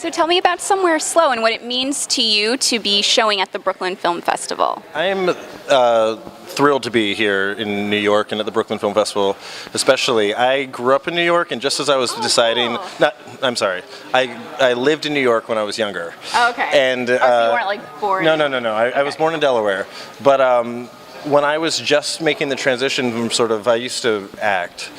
So tell me about Somewhere Slow and what it means to you to be showing at the Brooklyn Film Festival. I'm thrilled to be here in New York and at the Brooklyn Film Festival, especially. I grew up in New York, and just as I was deciding, cool. I lived in New York when I was younger. Oh, okay. And so you weren't like born? No. I was born in Delaware, but when I was just making the transition from I used to act,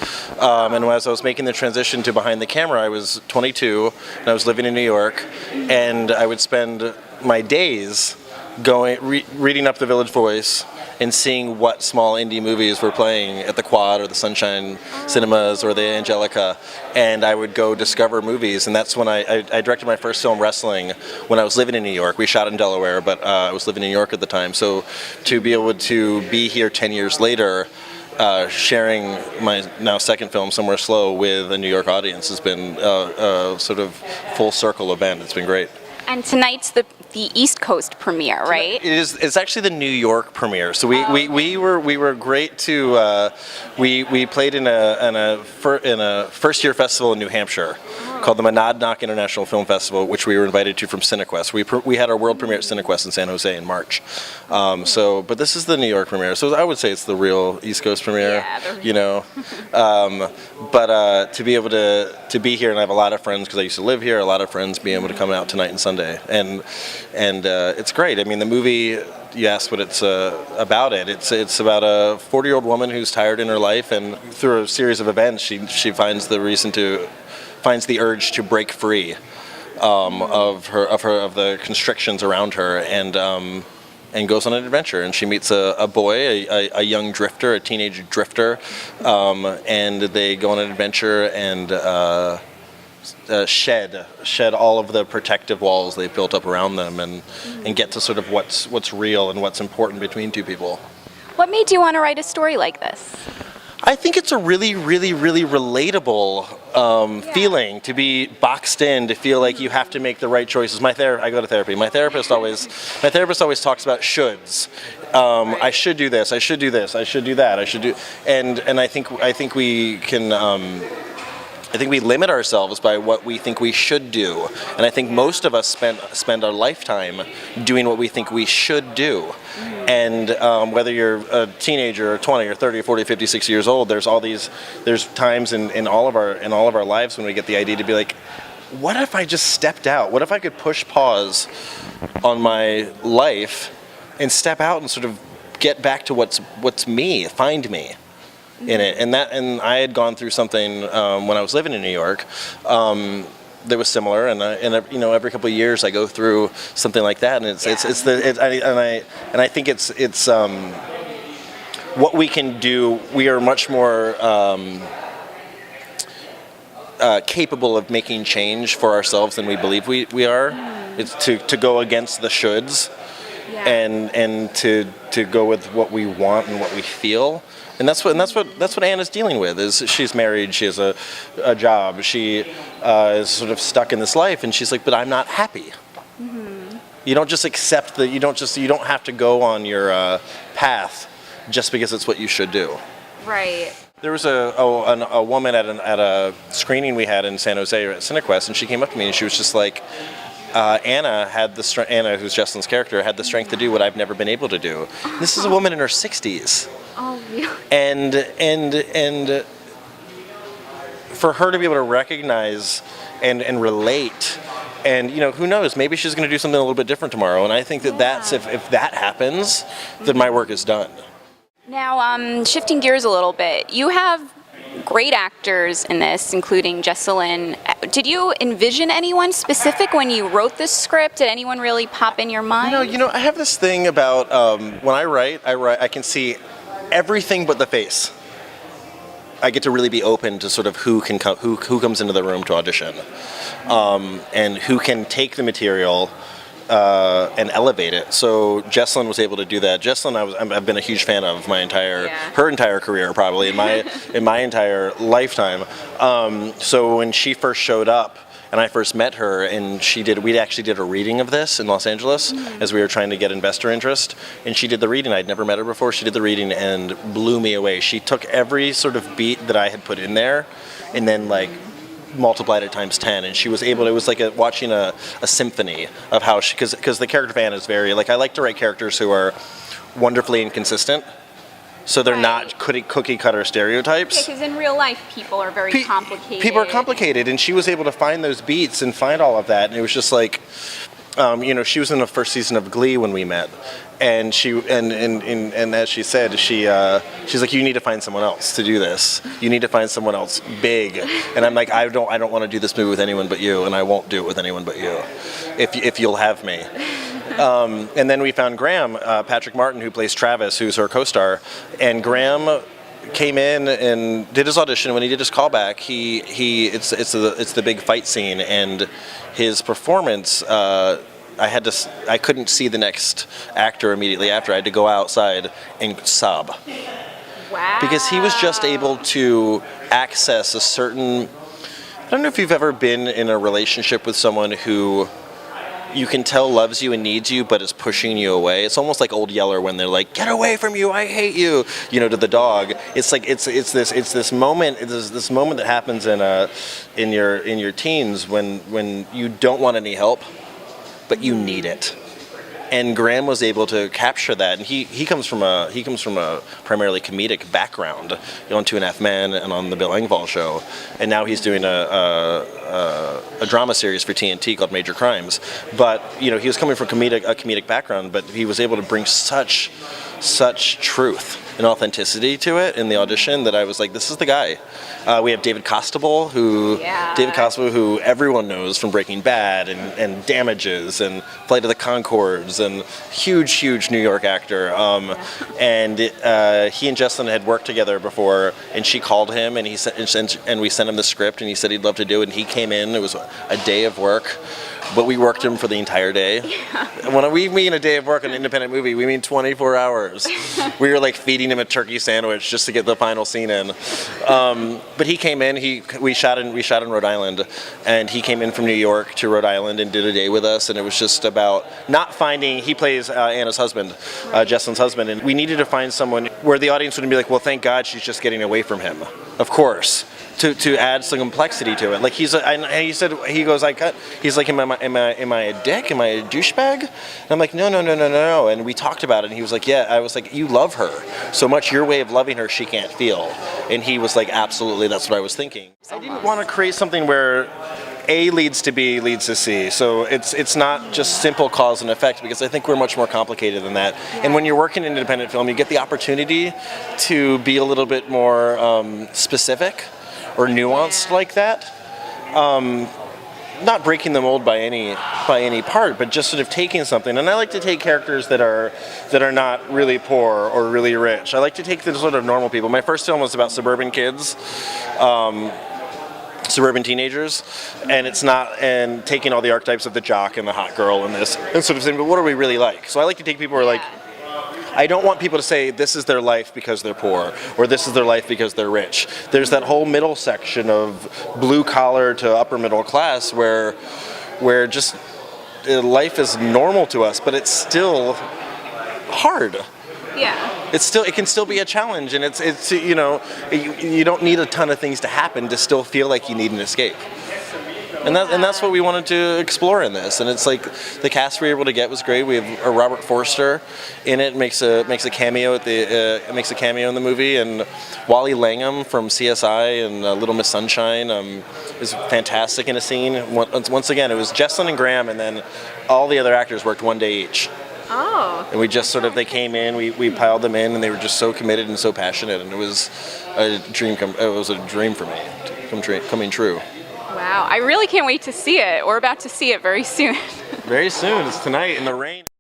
and as I was making the transition to behind the camera, I was 22, and I was living in New York, and I would spend my days reading up the Village Voice and seeing what small indie movies were playing at the Quad or the Sunshine Cinemas or the Angelica, and I would go discover movies, and that's when I directed my first film, Wrestling, when I was living in New York. We shot in Delaware, but I was living in New York at the time, so to be able to be here 10 years later, sharing my now second film, Somewhere Slow, with a New York audience has been a sort of full circle event. It's been great. And tonight's the East Coast premiere, right? It is. It's actually the New York premiere. So we were great to we played in a first year festival in New Hampshire called the Monadnock International Film Festival, which we were invited to from Cinequest. We had our world premiere at Cinequest in San Jose in March. But this is the New York premiere. So I would say it's the real East Coast premiere. Yeah, you know. But to be able to be here, and I have a lot of friends because I used to live here. A lot of friends being able to come out tonight and Sunday, and it's great. I mean, the movie, you asked what it's about. It's about a 40-year-old woman who's tired in her life, and through a series of events, she finds the urge to break free of the constrictions around her, and goes on an adventure. And she meets a boy, a young drifter, a teenage drifter, and they go on an adventure and shed all of the protective walls they've built up around them, and get to sort of what's real and what's important between two people. What made you want to write a story like this? I think it's a really, really, really relatable feeling to be boxed in, to feel like you have to make the right choices. I go to therapy. My therapist always talks about shoulds. I should do this. I should do this. I should do that. I should do, and I think we can. I think we limit ourselves by what we think we should do, and I think most of us spend our lifetime doing what we think we should do. And whether you're a teenager or 20 or 30 or 40, 50, 60 years old, there's times in all of our lives when we get the idea to be like, what if I just stepped out? What if I could push pause on my life and step out and sort of get back to what's me, find me in it. And I had gone through something when I was living in New York that was similar, and every couple of years I go through something like that, and I think it's what we can do. We are much more capable of making change for ourselves than we believe we are. It's to go against the shoulds, and to go with what we want and what we feel. And that's what Anna's dealing with. Is she's married, she has a job, she is sort of stuck in this life, and she's like, but I'm not happy. Mm-hmm. You don't just accept you don't have to go on your path just because it's what you should do. Right. There was a woman at a screening we had in San Jose at Cinequest, and she came up to me and she was just like, Anna, who's Jessalyn's character, had the strength to do what I've never been able to do. This is a woman in her 60s. Oh, really? And for her to be able to recognize and relate, and who knows, maybe she's going to do something a little bit different tomorrow. And I think that's if that happens, then my work is done. Now, shifting gears a little bit, you have great actors in this, including Jessalyn. Did you envision anyone specific when you wrote this script? Did anyone really pop in your mind? I have this thing about when I write, I can see everything but the face. I get to really be open to sort of who comes into the room to audition, and who can take the material and elevate it. So Jessalyn was able to do that. Jessalyn, I've been a huge fan of her entire career, probably in my entire lifetime. So when she first showed up, and I first met her, and we actually did a reading of this in Los Angeles as we were trying to get investor interest, and she did the reading. I'd never met her before. She did the reading and blew me away. She took every sort of beat that I had put in there, and then multiplied it times 10, and she was able to, it was like watching a symphony of how she, because the character of Anna is very, like, I like to write characters who are wonderfully inconsistent, so they're not cookie cutter stereotypes. Yeah, because in real life, people are very complicated. People are complicated, and she was able to find those beats and find all of that, and it was just like, she was in the first season of Glee when we met, and and as she said, she's like, you need to find someone else to do this. You need to find someone else big, and I'm like, I don't want to do this movie with anyone but you, and I won't do it with anyone but you, if you'll have me. And then we found Graham, Patrick Martin, who plays Travis, who's her co-star, and Graham came in and did his audition. When he did his callback, it's the big fight scene, and his performance, I couldn't see the next actor immediately after. I had to go outside and sob. Wow. Because he was just able to access a certain, I don't know if you've ever been in a relationship with someone who you can tell loves you and needs you, but is pushing you away. It's almost like Old Yeller when they're like, "Get away from you! I hate you!" To the dog. It's like it's this moment that happens in your teens when you don't want any help, but you need it. And Graham was able to capture that, and he comes from a primarily comedic background, on 2.5 Men and on the Bill Engvall Show, and now he's doing a drama series for TNT called Major Crimes. But he was coming from a comedic background, but he was able to bring such truth and authenticity to it in the audition that I was like, this is the guy. We have David Costabile, who everyone knows from Breaking Bad and Damages and Flight of the Conchords, and huge New York actor. And he and Jessalyn had worked together before, and she called him, and we sent him the script, and he said he'd love to do it. And he came in. It was a day of work. But we worked him for the entire day. Yeah. When we mean a day of work on an independent movie, we mean 24 hours. We were like feeding him a turkey sandwich just to get the final scene in. But he came in. We shot in Rhode Island, and he came in from New York to Rhode Island and did a day with us. And it was just about not finding. He plays Anna's husband, Jessalyn's husband, and we needed to find someone where the audience wouldn't be like, well, thank God she's just getting away from him. Of course. To add some complexity to it, like he's like, am I a dick? Am I a douchebag? And I'm like, no. And we talked about it, and he was like, yeah. I was like, you love her so much. Your way of loving her, she can't feel. And he was like, absolutely, that's what I was thinking. I didn't want to create something where A leads to B leads to C. So it's not just simple cause and effect, because I think we're much more complicated than that. Yeah. And when you're working in independent film, you get the opportunity to be a little bit more specific or nuanced like that. Not breaking the mold by any part, but just sort of taking something. And I like to take characters that are not really poor or really rich. I like to take the sort of normal people. My first film was about suburban kids. Suburban teenagers, and taking all the archetypes of the jock and the hot girl and this, and sort of saying, but what are we really like? So I like to take people who are like, I don't want people to say this is their life because they're poor, or this is their life because they're rich. There's that whole middle section of blue collar to upper middle class where just life is normal to us, but it's still hard. Yeah. It can still be a challenge, and it's you don't need a ton of things to happen to still feel like you need an escape. And that's what we wanted to explore in this. And it's like the cast we were able to get was great. We have Robert Forster in it, makes a cameo in the movie, and Wally Langham from CSI and Little Miss Sunshine is fantastic in a scene. Once again, it was Jessalyn and Graham, and then all the other actors worked one day each. Oh. And we just they came in, we piled them in, and they were just so committed and so passionate, and it was a dream for me coming true. Wow, I really can't wait to see it. We're about to see it very soon. Very soon. It's tonight in the rain.